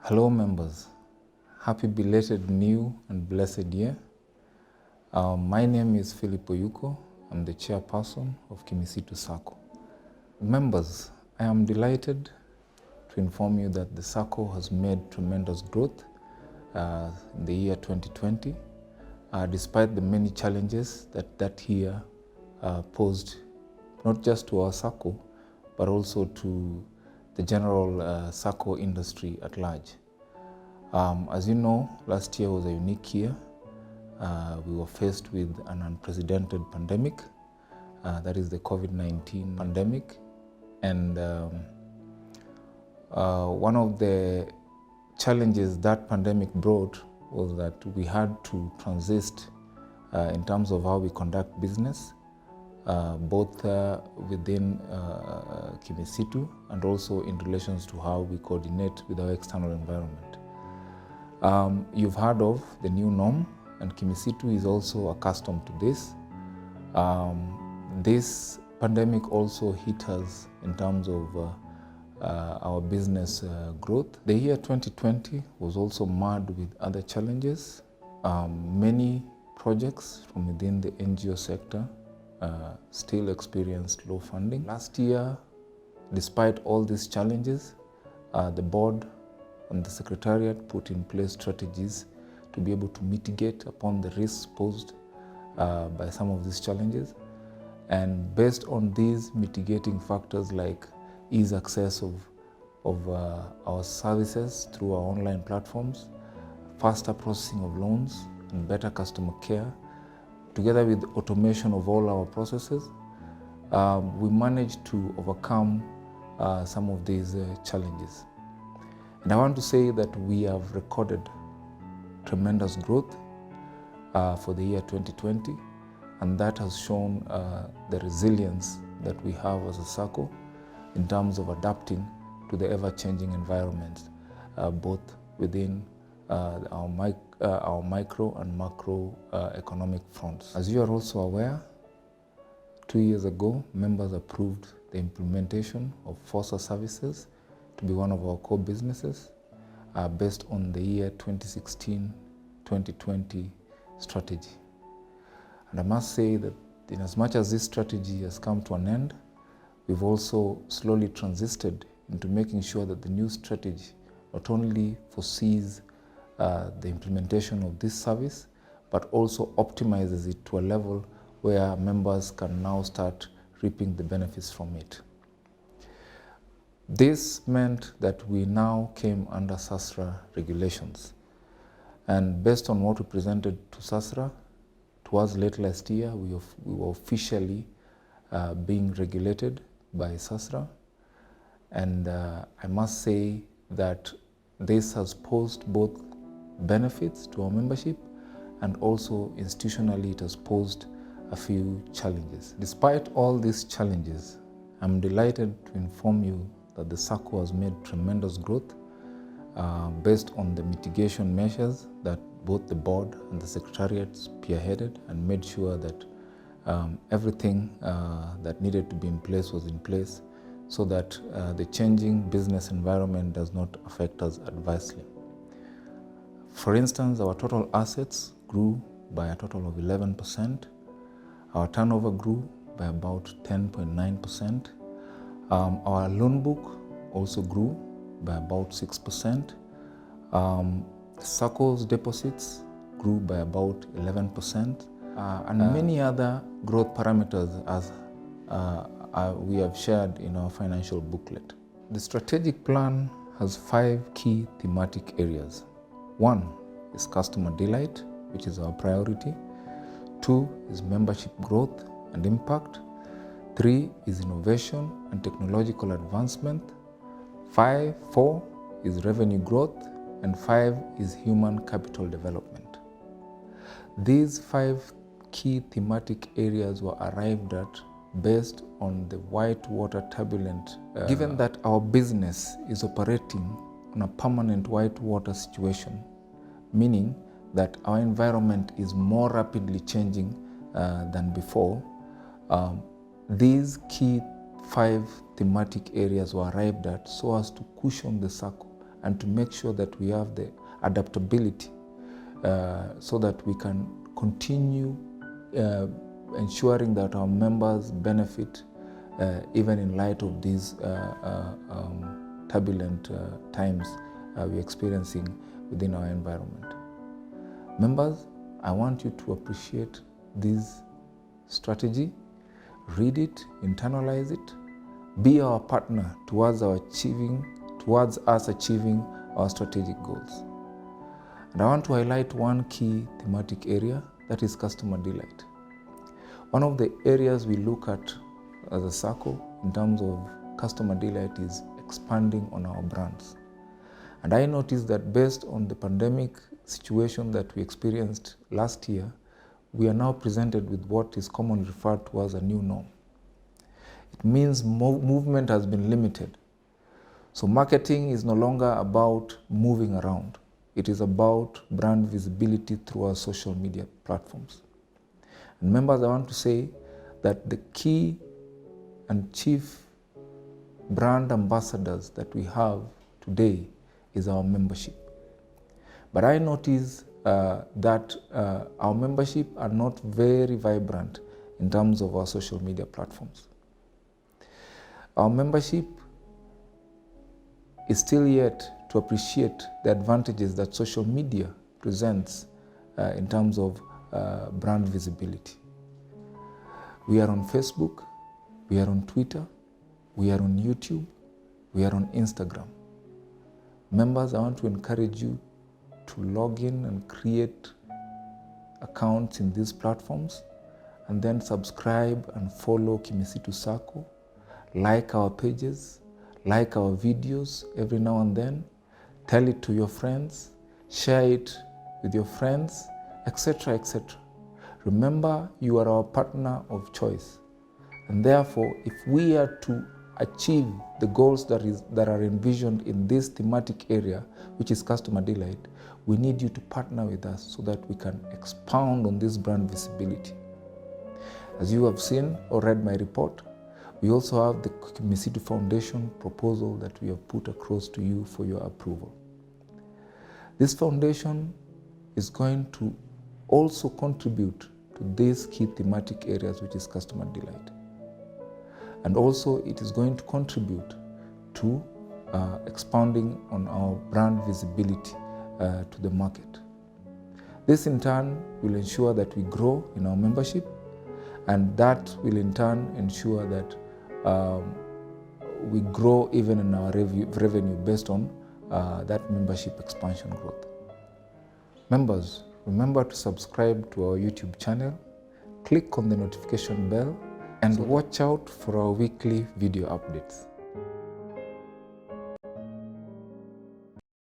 Hello members, happy belated new and blessed year. My name is Philip Oyuko. I'm the chairperson of Kimisitu Sacco. Members, I am delighted to inform you that the Sacco has made tremendous growth in the year 2020, despite the many challenges that year posed, not just to our Sacco, but also to the general Sacco industry at large. As you know, last year was a unique year. We were faced with an unprecedented pandemic, that is the COVID-19 pandemic. And one of the challenges that pandemic brought was that we had to transit in terms of how we conduct business, both within Kimisitu and also in relations to how we coordinate with our external environment. You've heard of the new norm, and Kimisitu is also accustomed to this. This pandemic also hit us in terms of our business growth. The year 2020 was also marred with other challenges. Many projects from within the NGO sector still experienced low funding. Last year, despite all these challenges, the board and the secretariat put in place strategies to be able to mitigate upon the risks posed by some of these challenges. And based on these mitigating factors like ease access of our services through our online platforms, faster processing of loans, and better customer care, together with automation of all our processes, we managed to overcome some of these challenges. And I want to say that we have recorded tremendous growth for the year 2020, and that has shown the resilience that we have as a Sacco in terms of adapting to the ever-changing environment, both within our micro and macro economic fronts. As you are also aware, 2 years ago, members approved the implementation of FOSA services to be one of our core businesses based on the year 2016-2020 strategy. And I must say that in as much as this strategy has come to an end, we've also slowly transited into making sure that the new strategy not only foresees the implementation of this service, but also optimizes it to a level where members can now start reaping the benefits from it. This meant that we now came under SASRA regulations. And based on what we presented to SASRA, towards late last year, we were officially being regulated by SASRA. And I must say that this has posed both benefits to our membership, and also institutionally it has posed a few challenges. Despite all these challenges, I'm delighted to inform you that the Sacco has made tremendous growth based on the mitigation measures that both the board and the secretariat spearheaded and made sure that everything that needed to be in place was in place, so that the changing business environment does not affect us adversely. For instance, our total assets grew by a total of 11%. Our turnover grew by about 10.9%. Our loan book also grew by about 6%. Sacco's deposits grew by about 11%. And many other growth parameters as we have shared in our financial booklet. The strategic plan has 5 key thematic areas. 1 is customer delight, which is our priority. 2 is membership growth and impact. 3 is innovation and technological advancement. 4 is revenue growth, and 5 is human capital development. These 5 key thematic areas were arrived at based on the whitewater turbulent. Given that our business is operating on a permanent whitewater situation, meaning that our environment is more rapidly changing than before, these key 5 thematic areas were arrived at so as to cushion the Sacco and to make sure that we have the adaptability so that we can continue ensuring that our members benefit even in light of these turbulent times we're experiencing within our environment. Members, I want you to appreciate this strategy, read it, internalize it, be our partner towards us achieving our strategic goals. And I want to highlight one key thematic area, that is customer delight. One of the areas we look at as a Sacco in terms of customer delight is expanding on our brands. And I noticed that based on the pandemic situation that we experienced last year, we are now presented with what is commonly referred to as a new norm. It means movement has been limited. So marketing is no longer about moving around. It is about brand visibility through our social media platforms. And members, I want to say that the key and chief brand ambassadors that we have today is our membership. But I notice that our membership are not very vibrant in terms of our social media platforms. Our membership is still yet to appreciate the advantages that social media presents in terms of brand visibility. We are on Facebook, we are on Twitter, we are on YouTube, we are on Instagram. Members, I want to encourage you to log in and create accounts in these platforms, and then subscribe and follow Kimisitu Sacco, like our pages, like our videos every now and then, tell it to your friends, share it with your friends, etc., etc. Remember, you are our partner of choice. And therefore, if we are to achieve the goals that are envisioned in this thematic area, which is customer delight, we need you to partner with us so that we can expound on this brand visibility. As you have seen or read my report, we also have the Kimisitu Foundation proposal that we have put across to you for your approval. This foundation is going to also contribute to these key thematic areas, which is customer delight. And also it is going to contribute to expounding on our brand visibility to the market. This in turn will ensure that we grow in our membership, and that will in turn ensure that we grow even in our revenue based on that membership expansion growth. Members, remember to subscribe to our YouTube channel, click on the notification bell, and watch out for our weekly video updates.